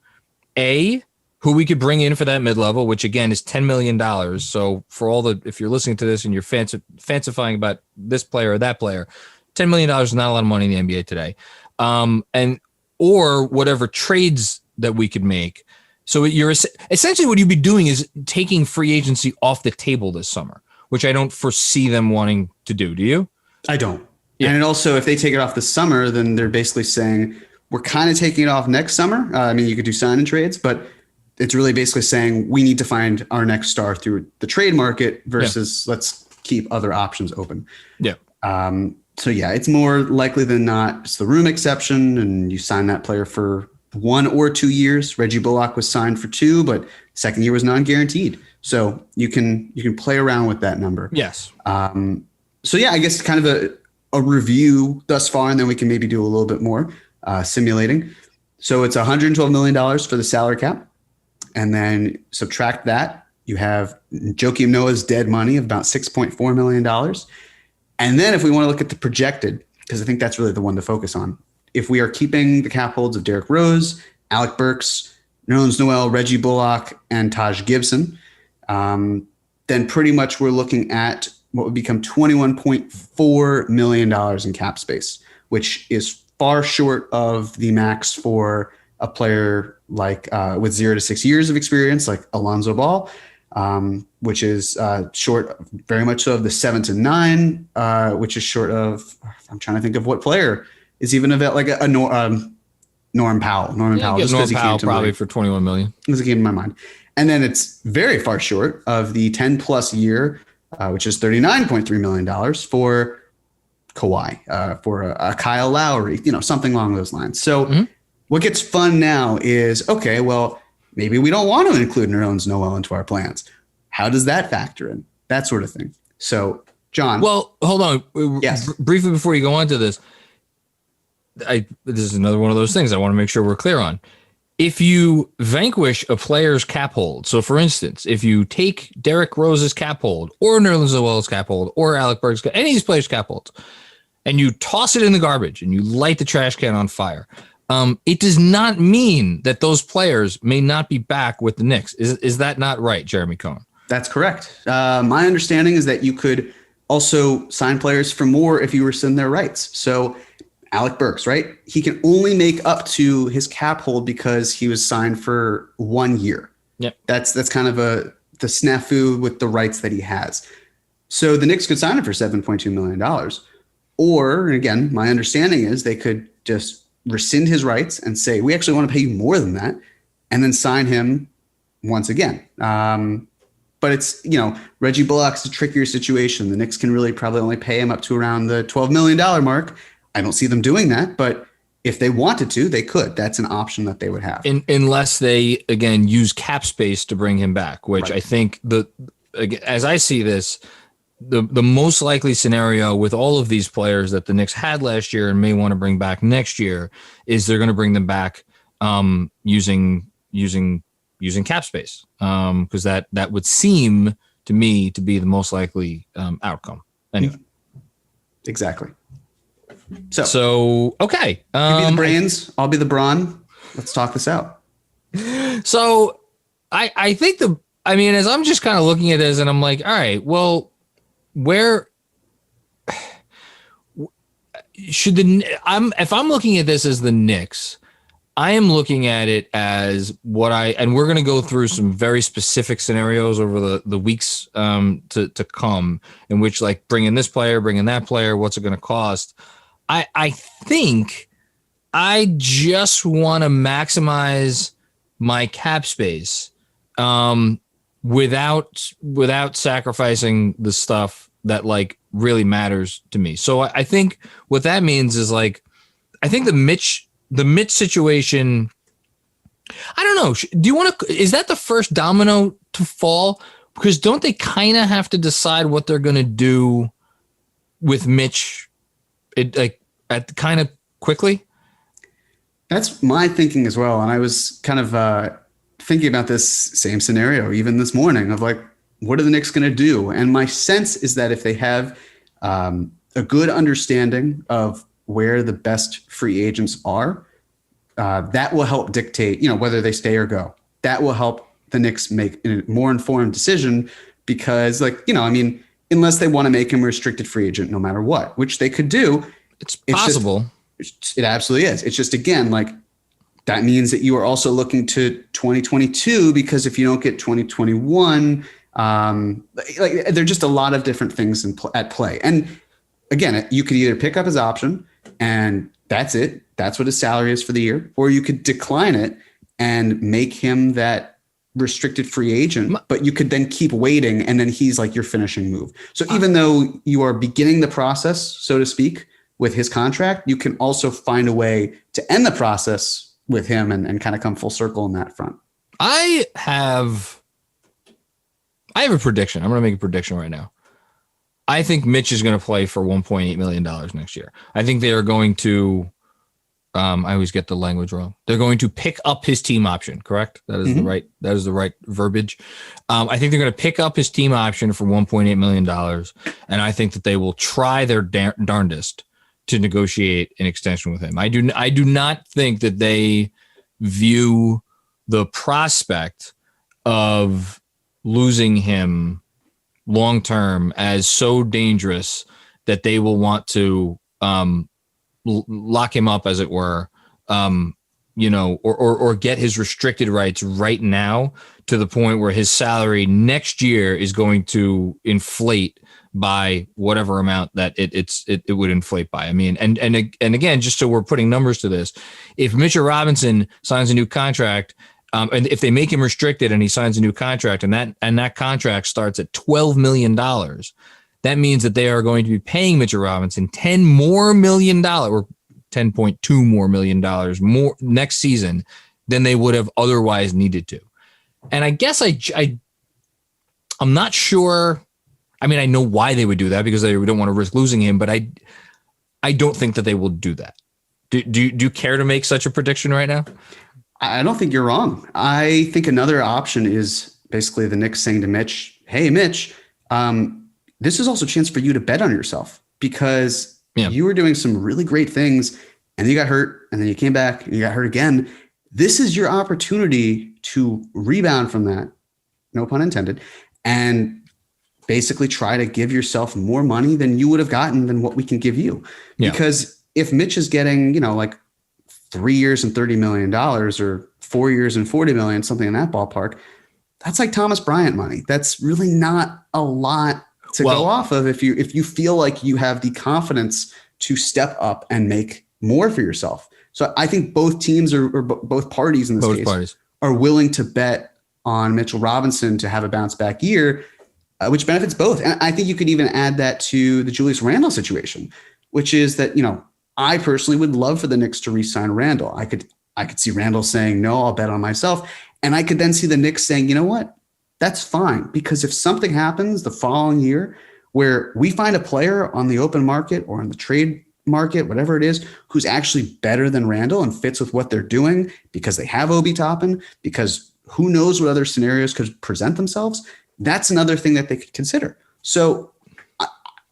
who we could bring in for that mid-level, which again is $10 million. So for if you're listening to this and you're fancifying about this player or that player, $10 million is not a lot of money in the NBA today. Or whatever trades that we could make. So you're essentially what you'd be doing is taking free agency off the table this summer, which I don't foresee them wanting to do. Do you? I don't. Yeah. And also, if they take it off this summer, then they're basically saying we're kind of taking it off next summer. I mean, you could do sign and trades, but it's really basically saying we need to find our next star through the trade market versus let's keep other options open. Yeah. So yeah, it's more likely than not it's the room exception, and you sign that player for 1 or 2 years. Reggie Bullock was signed for 2, but second year was non-guaranteed. So you can play around with that number. Yes. So yeah, I guess kind of a review thus far, and then we can maybe do a little bit more simulating. So it's $112 million for the salary cap. And then subtract that, you have Joakim Noah's dead money of about $6.4 million. And then if we want to look at the projected, because I think that's really the one to focus on, if we are keeping the cap holds of Derrick Rose, Alec Burks, Nerlens Noel, Reggie Bullock, and Taj Gibson, then pretty much we're looking at what would become $21.4 million in cap space, which is far short of the max for a player like with 0 to 6 years of experience, like Alonzo Ball, which is short, very much so, of the 7 to 9, which is short of. I'm trying to think of what player is even like a Norm Powell. Norman Powell. Just Norm Powell probably for $21 million. This came in my mind, and then it's very far short of the 10 plus year, which is $39.3 million for Kawhi, for a Kyle Lowry, something along those lines. So. What gets fun now is, okay, well, maybe we don't want to include Nerlens Noel into our plans. How does that factor in? That sort of thing. So, John. Well, hold on. Yes. Briefly before you go on to this, this is another one of those things I want to make sure we're clear on. If you vanquish a player's cap hold, so for instance, if you take Derrick Rose's cap hold or Nerlens Noel's cap hold or Alec Burks, any of these players' cap holds, and you toss it in the garbage and you light the trash can on fire, it does not mean that those players may not be back with the Knicks. Is that not right, Jeremy Cohen? That's correct. My understanding is that you could also sign players for more if you rescind their rights. So Alec Burks, right? He can only make up to his cap hold because he was signed for 1 year. Yeah, that's kind of the snafu with the rights that he has. So the Knicks could sign him for $7.2 million. Or, again, my understanding is they could just rescind his rights and say, we actually want to pay you more than that, and then sign him once again. But it's, Reggie Bullock's a trickier situation. The Knicks can really probably only pay him up to around the $12 million mark. I don't see them doing that, but if they wanted to, they could. That's an option that they would have. Unless they, again, use cap space to bring him back, which right. I think as I see this, the most likely scenario with all of these players that the Knicks had last year and may want to bring back next year is they're going to bring them back using cap space, because that would seem to me to be the most likely outcome. Anyway, exactly. So okay, you be the brains, I'll be the brawn. Let's talk this out. So I think as I'm just kind of looking at this and I'm like, all right, well. Where should if I'm looking at this as the Knicks, I am looking at it as and we're going to go through some very specific scenarios over the weeks to come, in which, like, bring in this player, bring in that player, what's it going to cost? I think I just want to maximize my cap space without sacrificing the stuff that, like, really matters to me. So I think what that means is, like, I think the Mitch situation, I don't know. Do you want to, is that the first domino to fall? Because don't they kind of have to decide what they're going to do with Mitch at kind of quickly? That's my thinking as well. And I was kind of thinking about this same scenario even this morning of, like, what are the Knicks going to do? And my sense is that if they have a good understanding of where the best free agents are, that will help dictate, whether they stay or go. That will help the Knicks make a more informed decision because, unless they want to make him a restricted free agent no matter what, which they could do. It's possible. It absolutely is. It's just, again, that means that you are also looking to 2022 because if you don't get 2021, there are just a lot of different things at play. And again, you could either pick up his option and that's it. That's what his salary is for the year. Or you could decline it and make him that restricted free agent, but you could then keep waiting and then he's like your finishing move. So even though you are beginning the process, so to speak, with his contract, you can also find a way to end the process with him and kind of come full circle in that front. I have a prediction. I'm going to make a prediction right now. I think Mitch is going to play for $1.8 million next year. I think they are going to, I always get the language wrong. They're going to pick up his team option, correct? That is the right verbiage. I think they're going to pick up his team option for $1.8 million. And I think that they will try their darndest to negotiate an extension with him. I do not think that they view the prospect of losing him long term as so dangerous that they will want to lock him up, as it were, or get his restricted rights right now to the point where his salary next year is going to inflate by whatever amount that it would inflate by. I mean, and again, just so we're putting numbers to this, if Mitchell Robinson signs a new contract, and if they make him restricted and he signs a new contract, and that contract starts at $12 million, that means that they are going to be paying Mitchell Robinson $10 million more, or $10.2 million more next season than they would have otherwise needed to. And I guess I'm not sure. I mean, I know why they would do that because they don't want to risk losing him, but I don't think that they will do that. Do you care to make such a prediction right now? I don't think you're wrong. I think another option is basically the Knicks saying to Mitch, hey, Mitch, this is also a chance for you to bet on yourself because you were doing some really great things and you got hurt and then you came back and you got hurt again. This is your opportunity to rebound from that, no pun intended, and basically try to give yourself more money than you would have gotten than what we can give you. Yeah. Because if Mitch is getting, 3 years and $30 million or 4 years and $40 million, something in that ballpark, that's like Thomas Bryant money. That's really not a lot to go off of if you feel like you have the confidence to step up and make more for yourself. So I think both teams or both parties in this case are willing to bet on Mitchell Robinson to have a bounce back year, which benefits both. And I think you could even add that to the Julius Randle situation, which is that, I personally would love for the Knicks to re-sign Randle. I could see Randle saying, no, I'll bet on myself. And I could then see the Knicks saying, you know what? That's fine. Because if something happens the following year where we find a player on the open market or on the trade market, whatever it is, who's actually better than Randle and fits with what they're doing because they have Obi Toppin, because who knows what other scenarios could present themselves, that's another thing that they could consider. So,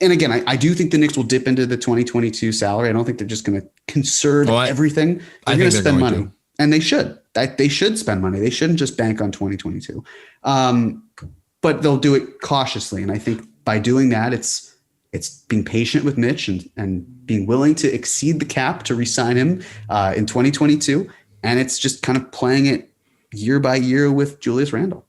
and again, I do think the Knicks will dip into the 2022 salary. I don't think they're just going to conserve everything. They're going to spend money. And they should. They should spend money. They shouldn't just bank on 2022. But they'll do it cautiously. And I think by doing that, it's being patient with Mitch and being willing to exceed the cap to re-sign him in 2022. And it's just kind of playing it year by year with Julius Randle.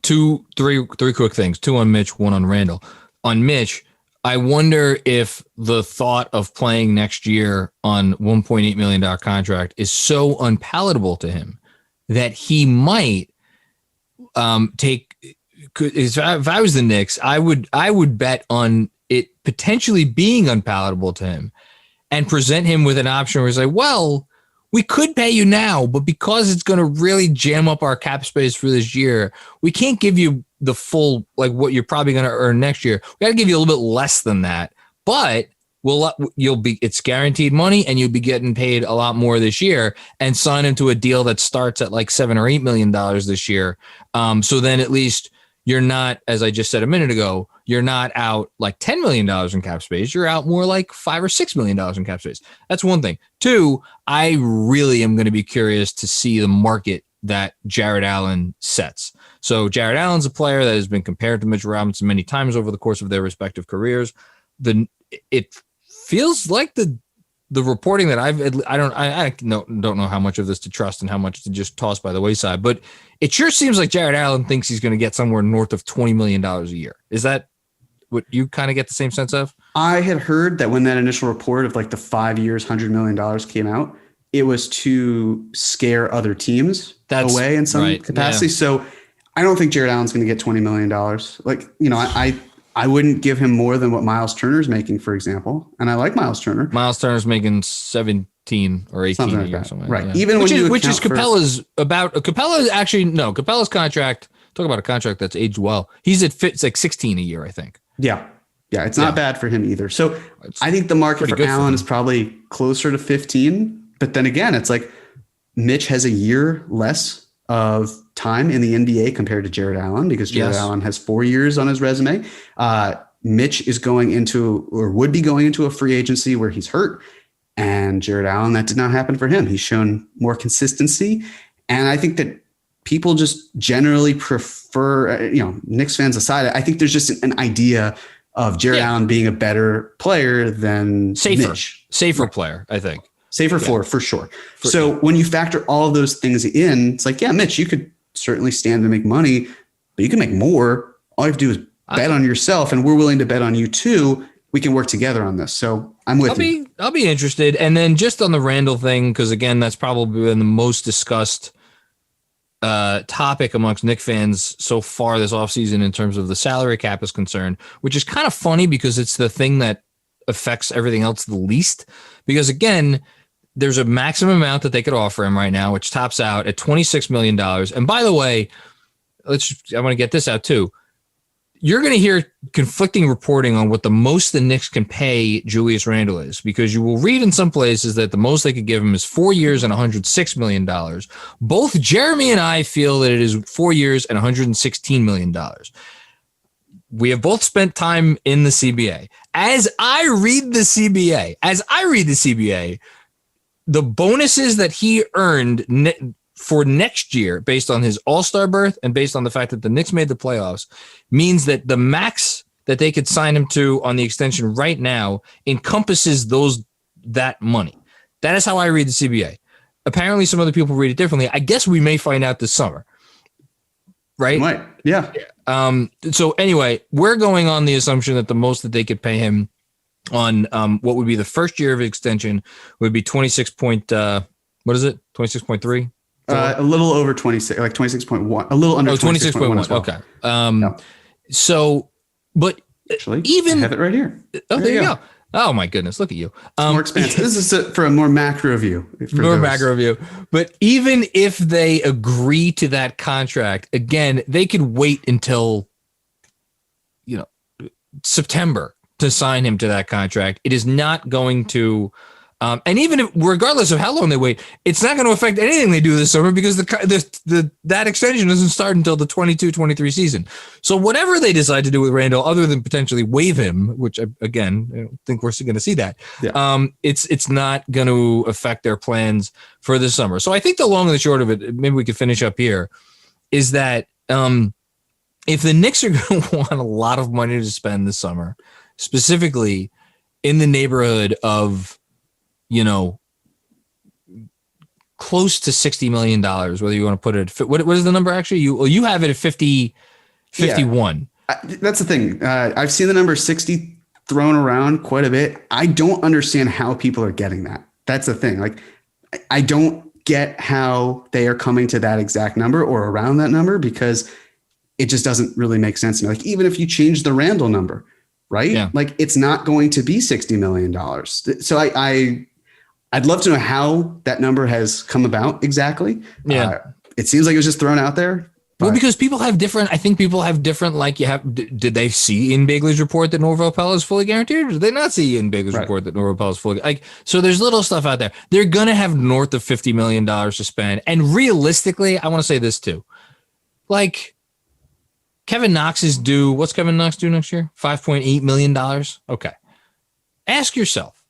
Three quick things. 2 on Mitch, 1 on Randle. On Mitch, I wonder if the thought of playing next year on $1.8 million contract is so unpalatable to him that he might take. If I was the Knicks, I would bet on it potentially being unpalatable to him and present him with an option where he's like, well, we could pay you now, but because it's going to really jam up our cap space for this year, we can't give you the full, like what you're probably going to earn next year. We got to give you a little bit less than that, but it's guaranteed money and you'll be getting paid a lot more this year, and sign into a deal that starts at like $7 or $8 million this year. So then at least you're not, as I just said a minute ago, you're not out like $10 million in cap space. You're out more like $5 or $6 million in cap space. That's one thing. Two, I really am going to be curious to see the market that Jarrett Allen sets. So Jarrett Allen's a player that has been compared to Mitchell Robinson many times over the course of their respective careers. It feels like the reporting that I don't know how much of this to trust and how much to just toss by the wayside, but it sure seems like Jarrett Allen thinks he's going to get somewhere north of $20 million a year. Is that what you kind of get the same sense of? I had heard that when that initial report of like the 5 years, $100 million came out, it was to scare other teams away in some capacity. Yeah. So I don't think Jarrett Allen's going to get $20 million. Like, I wouldn't give him more than what Miles Turner's making, for example. And I like Miles Turner. Miles Turner's making 17 or 18 something a like year. That. Something right. Like Even which is Capella's Capella's contract. Talk about a contract that's aged well. It's like 16 a year, I think. Yeah. Yeah. It's not bad for him either. So I think the market for Allen is probably closer to 15. But then again, it's like Mitch has a year less of time in the NBA compared to Jarrett Allen because Jarrett Allen has 4 years on his resume. Mitch is going into or would be going into a free agency where he's hurt. And Jarrett Allen, that did not happen for him. He's shown more consistency. And I think that people just generally prefer, Knicks fans aside, I think there's just an idea of Jarrett Allen being a better player than Mitch. Safer player, I think. Safer floor for sure. So when you factor all of those things in, it's like, Mitch, you could certainly stand to make money, but you can make more. All you have to do is bet on yourself, and we're willing to bet on you too. We can work together on this. So I'm with you. I'll be interested. And then just on the Randle thing, because again, that's probably been the most discussed topic amongst Knicks fans so far this offseason in terms of the salary cap is concerned, which is kind of funny because it's the thing that affects everything else the least. Because again, there's a maximum amount that they could offer him right now, which tops out at $26 million. And by the way, I want to get this out too. You're going to hear conflicting reporting on what the most the Knicks can pay Julius Randle is, because you will read in some places that the most they could give him is 4 years and $106 million. Both Jeremy and I feel that it is 4 years and $116 million. We have both spent time in the CBA. As I read the CBA, the bonuses that he earned for next year, based on his All-Star berth and based on the fact that the Knicks made the playoffs, means that the max that they could sign him to on the extension right now encompasses that money. That is how I read the CBA. Apparently, some other people read it differently. I guess we may find out this summer, right? Might, yeah. So anyway, we're going on the assumption that the most that they could pay him on what would be the first year of extension would be 26.3? A little over 26, like 26.1, a little under 26.1. Well. Okay. So, but actually, even I have it right here. Oh, there you go. Oh my goodness, look at you. More expansive. This is for a more macro view. Macro view. But even if they agree to that contract, again, they could wait until September to sign him to that contract. It is not going to. And even regardless of how long they wait, it's not going to affect anything they do this summer because that extension doesn't start until the 22-23 season. So whatever they decide to do with Randle, other than potentially waive him, which again, I don't think we're going to see that. Yeah. It's not going to affect their plans for this summer. So I think the long and the short of it, maybe we could finish up here, is that if the Knicks are going to want a lot of money to spend this summer, specifically in the neighborhood of close to $60 million, whether you want to put it, what is the number actually? You have it at 51. Yeah. That's the thing. I've seen the number 60 thrown around quite a bit. I don't understand how people are getting that. That's the thing. Like, I don't get how they are coming to that exact number or around that number, because it just doesn't really make sense to me. Like, even if you change the Randle number, right? Yeah. Like, it's not going to be $60 million. So I'd love to know how that number has come about exactly. Yeah. It seems like it was just thrown out there. Well, because people have different, did they see in Bagley's report that Norvell Pelle is fully guaranteed? Or did they not see in Bagley's report that Norvell Pelle is fully, so there's little stuff out there. They're going to have north of $50 million to spend. And realistically, I want to say this too. Kevin Knox is due. What's Kevin Knox due next year? $5.8 million. Okay. Ask yourself,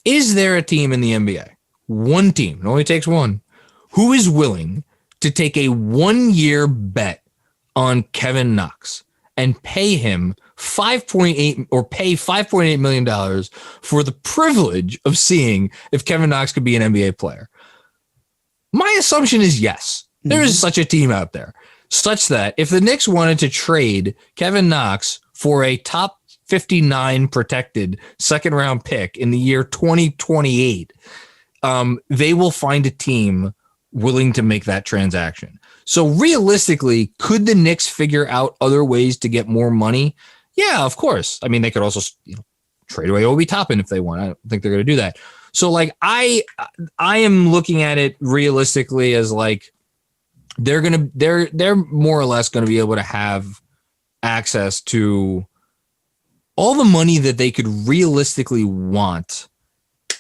is there a team in the NBA, one team, it only takes one, who is willing to take a 1-year bet on Kevin Knox and pay him $5.8 million for the privilege of seeing if Kevin Knox could be an NBA player? My assumption is yes. There is such a team out there, such that if the Knicks wanted to trade Kevin Knox for a top 59 protected second round pick in the year 2028, they will find a team willing to make that transaction. So realistically, could the Knicks figure out other ways to get more money? Yeah, of course. I mean, they could also trade away Obi Toppin if they want. I don't think they're going to do that. So like I am looking at it realistically as like they're more or less going to be able to have access to all the money that they could realistically want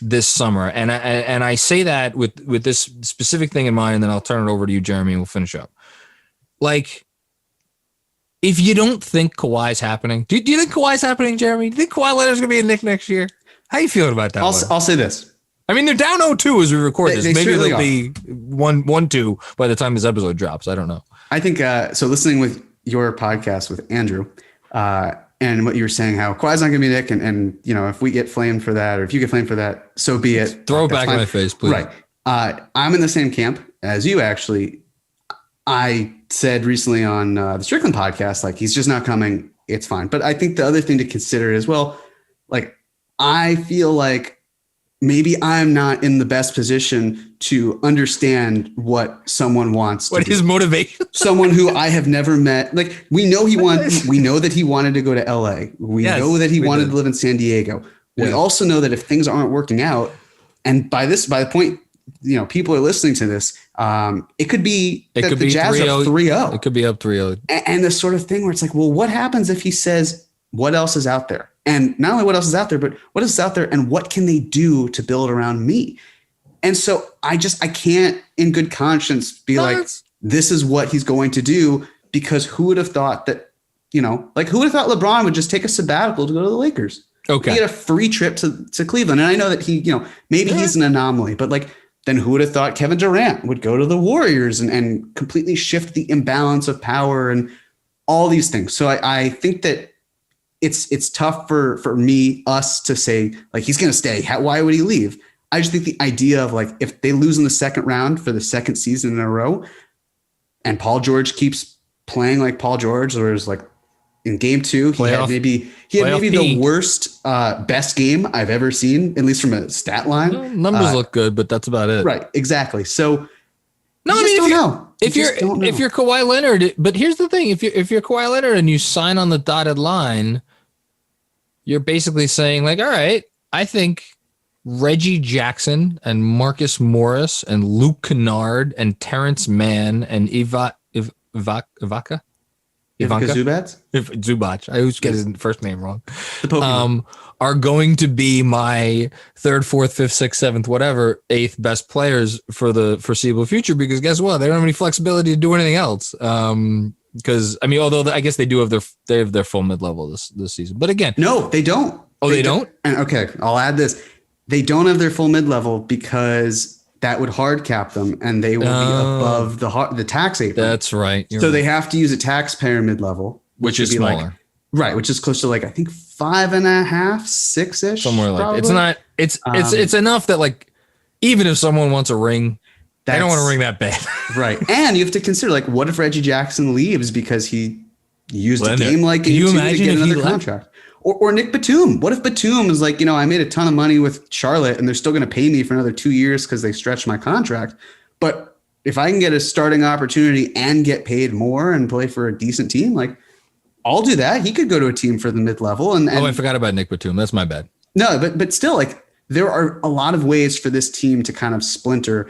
this summer. And I say that with this specific thing in mind, and then I'll turn it over to you, Jeremy, and we'll finish up. Like, if you don't think Kawhi's happening, do you think Kawhi's happening, Jeremy? Do you think Kawhi Leonard's going to be a Knick next year? How you feeling about that? I'll say this. I mean, they're down 0-2 as we record this. Maybe they'll are. be 1-2 by the time this episode drops. I don't know. I think so. Listening with your podcast with Andrew, and what you were saying, how Kawhi's not going to be Nick, and if we get flamed for that, or if you get flamed for that, so be it. Throw it back in my face, please. Right. I'm in the same camp as you. Actually, I said recently on the Strickland podcast, like, he's just not coming. It's fine. But I think the other thing to consider as well, like, I feel like maybe I'm not in the best position to understand what someone wants. What his motivation? Someone who I have never met. Like, we know that he wanted to go to LA. We know that he wanted to live in San Diego. We also know that if things aren't working out, and by the point, people are listening to this, it could be the Jazz up 3-0. It could be up 3-0. And the sort of thing where it's like, well, what happens if he says, what else is out there? And not only what else is out there, but what is out there and what can they do to build around me? And so I can't in good conscience be like, this is what he's going to do, because who would have thought that, who would have thought LeBron would just take a sabbatical to go to the Lakers? Okay. He had a free trip to Cleveland. And I know that he, maybe he's an anomaly, but like, then who would have thought Kevin Durant would go to the Warriors and completely shift the imbalance of power and all these things. So I think that it's tough for us to say, like, he's going to stay. Why would he leave? I just think the idea of, like, if they lose in the second round for the second season in a row and Paul George keeps playing like Paul George, or is like in game 2, he had maybe the worst best game I've ever seen, at least from a stat line. Well, numbers look good, but that's about it. Right. Exactly. So if you're Kawhi Leonard, but here's the thing, if you're Kawhi Leonard and you sign on the dotted line, you're basically saying, like, all right, I think Reggie Jackson and Marcus Morris and Luke Kennard and Terrence Mann and Ivanka Zubac. I always get his first name wrong. Are going to be my 3rd, 4th, 5th, 6th, 7th, whatever, 8th best players for the foreseeable future, because guess what? They don't have any flexibility to do anything else. Because I mean, although I guess they have their full mid-level this season, but again, no, they don't. Oh, they don't? And okay, I'll add this. They don't have their full mid-level because that would hard cap them, and they will be above the tax apron. That's right. So they have to use a taxpayer mid-level, which is smaller. Like, right, which is close to, like, I think 5.5, 6-ish. Somewhere like probably. It's not. It's enough that, like, even if someone wants a ring, they don't want to ring that bad. Right. And you have to consider, like, what if Reggie Jackson leaves because he used a game like game 2 to get another contract? Or Nick Batum. What if Batum is like, I made a ton of money with Charlotte and they're still going to pay me for another 2 years because they stretched my contract. But if I can get a starting opportunity and get paid more and play for a decent team, like, I'll do that. He could go to a team for the mid-level. And I forgot about Nick Batum. That's my bad. No, but still, like, there are a lot of ways for this team to kind of splinter.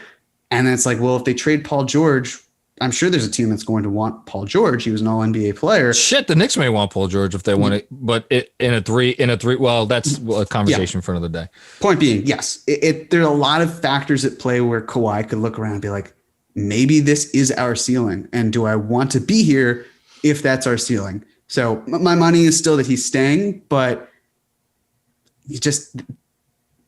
And then it's like, well, if they trade Paul George, I'm sure there's a team that's going to want Paul George. He was an all-NBA player. Shit, the Knicks may want Paul George if they want it, but in a three. Well, that's a conversation for another day. Point being, yes, there are a lot of factors at play where Kawhi could look around and be like, maybe this is our ceiling. And do I want to be here if that's our ceiling. So my money is still that he's staying, but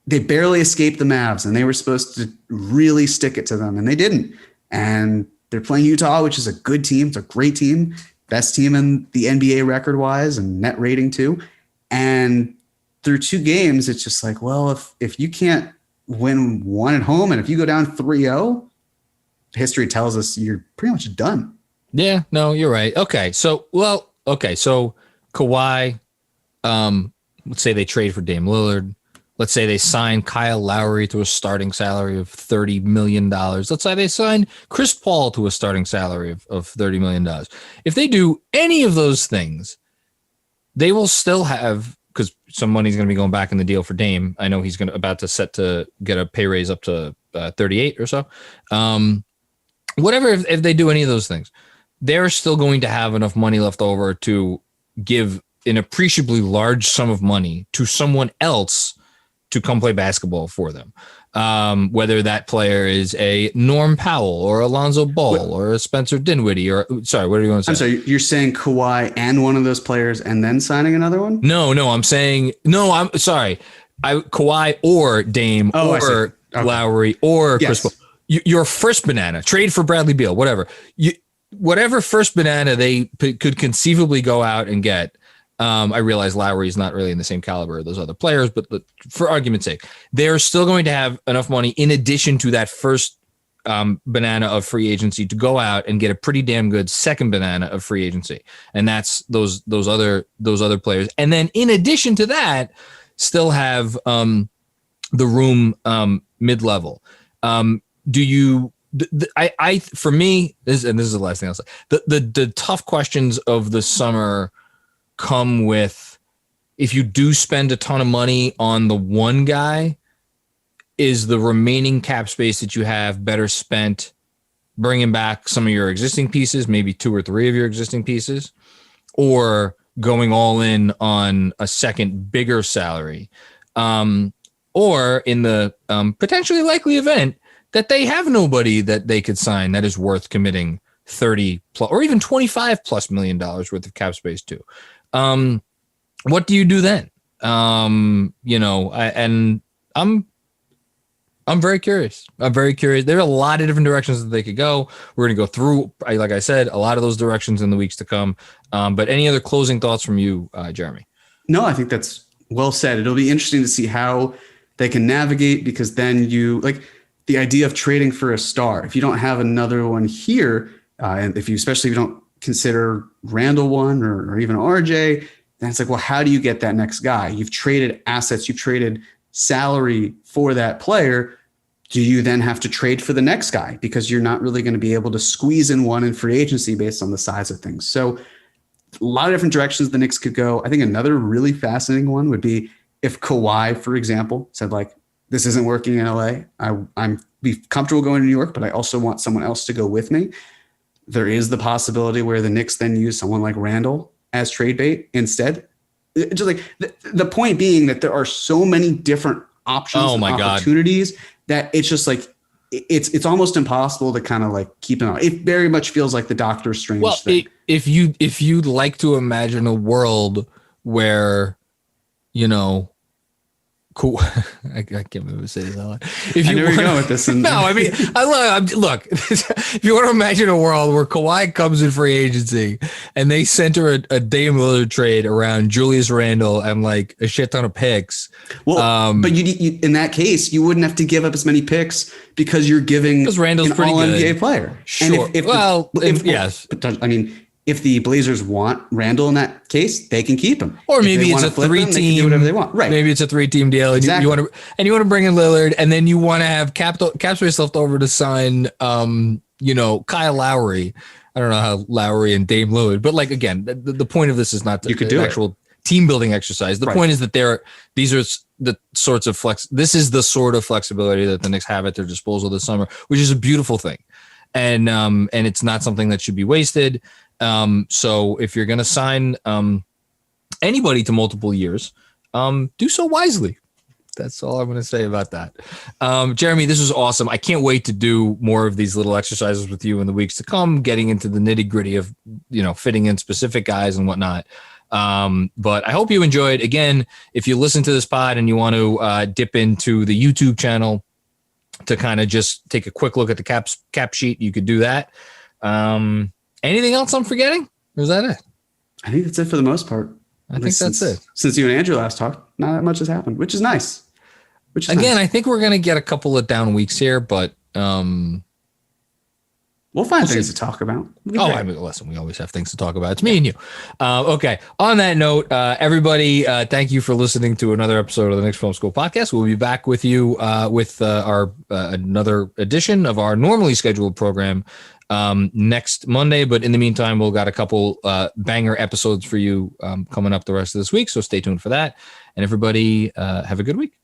they barely escaped the Mavs, and they were supposed to really stick it to them, and they didn't. And they're playing Utah, which is a good team. It's a great team, best team in the NBA record-wise and net rating too. And through 2 games, it's just like, well, if you can't win one at home, and if you go down 3-0, history tells us you're pretty much done. Yeah, no, you're right. Okay, so Kawhi, let's say they trade for Dame Lillard. Let's say they sign Kyle Lowry to a starting salary of $30 million. Let's say they sign Chris Paul to a starting salary of $30 million. If they do any of those things, they will still have, because some money's going to be going back in the deal for Dame. I know he's about to set to get a pay raise up to 38 or so. Whatever, if they do any of those things, they're still going to have enough money left over to give an appreciably large sum of money to someone else to come play basketball for them. Whether that player is a Norm Powell or Alonzo Ball or a Spencer Dinwiddie or sorry, what are you going to say? I'm sorry, you're saying Kawhi and one of those players and then signing another one? No, I'm saying, I'm sorry. Kawhi or Dame or Lowry or Chris Paul. Your first banana, trade for Bradley Beal, whatever. Whatever first banana they could conceivably go out and get. I realize Lowry is not really in the same caliber of those other players, but for argument's sake, they're still going to have enough money in addition to that first banana of free agency to go out and get a pretty damn good second banana of free agency. And that's those other players. And then in addition to that, still have the room mid-level. Do you? For me, this is the last thing I'll say. The tough questions of the summer come with, if you do spend a ton of money on the one guy, is the remaining cap space that you have better spent bringing back some of your existing pieces, maybe 2 or 3 of your existing pieces, or going all in on a second bigger salary, or in the potentially likely event that they have nobody that they could sign that is worth committing 30 plus or even 25 plus $1 million worth of cap space to. What do you do then? I'm very curious. There are a lot of different directions that they could go. We're going to go through, like I said, a lot of those directions in the weeks to come. But any other closing thoughts from you, Jeremy? No, I think that's well said. It'll be interesting to see how they can navigate, because then the idea of trading for a star, if you don't have another one here, and especially if you don't consider Randle one or even RJ, then it's like, well, how do you get that next guy? You've traded assets, you've traded salary for that player. Do you then have to trade for the next guy? Because you're not really going to be able to squeeze in one in free agency based on the size of things. So a lot of different directions the Knicks could go. I think another really fascinating one would be if Kawhi, for example, said like, this isn't working in LA. I'm be comfortable going to New York, but I also want someone else to go with me. There is the possibility where the Knicks then use someone like Randle as trade bait instead. Just like the point being that there are so many different options and opportunities that it's just like it's almost impossible to kind of like keep an eye. It very much feels like the Doctor Strange thing. If you'd like to imagine a world where, cool. I can't believe I say this out loud. I know where you're going with this. No, I mean, look, if you want to imagine a world where Kawhi comes in free agency and they center a Dame Lillard trade around Julius Randle and like a shit ton of picks. Well, but you in that case, you wouldn't have to give up as many picks because you're giving Randle's an pretty good all-NBA player. Sure. And yes. I mean, if the Blazers want Randle in that case, they can keep him. Or maybe it's a 3-team, do whatever they want. Right. Maybe it's a 3-team deal. And exactly. you want to bring in Lillard, and then you want to have cap space left over to sign, Kyle Lowry. I don't know how Lowry and Dame Lillard, but like, again, the point of this is not the actual team building exercise. The point is that these are the sorts of this is the sort of flexibility that the Knicks have at their disposal this summer, which is a beautiful thing. And it's not something that should be wasted. So if you're going to sign anybody to multiple years, do so wisely. That's all I'm going to say about that. Jeremy, this was awesome. I can't wait to do more of these little exercises with you in the weeks to come, getting into the nitty gritty of, fitting in specific guys and whatnot. But I hope you enjoyed. Again, if you listen to this pod and you want to dip into the YouTube channel to kind of just take a quick look at the cap sheet, you could do that. Anything else I'm forgetting? Or is that it? I think that's it for the most part. I think that's it. Since you and Andrew last talked, not that much has happened, which is nice. I think we're going to get a couple of down weeks here, but we'll find things to talk about. Listen, we always have things to talk about. It's me and you. Okay. On that note, everybody, thank you for listening to another episode of the Knicks Film School Podcast. We'll be back with you with our another edition of our normally scheduled program next Monday. But in the meantime, we'll got a couple banger episodes for you coming up the rest of this week. So stay tuned for that. And everybody, have a good week.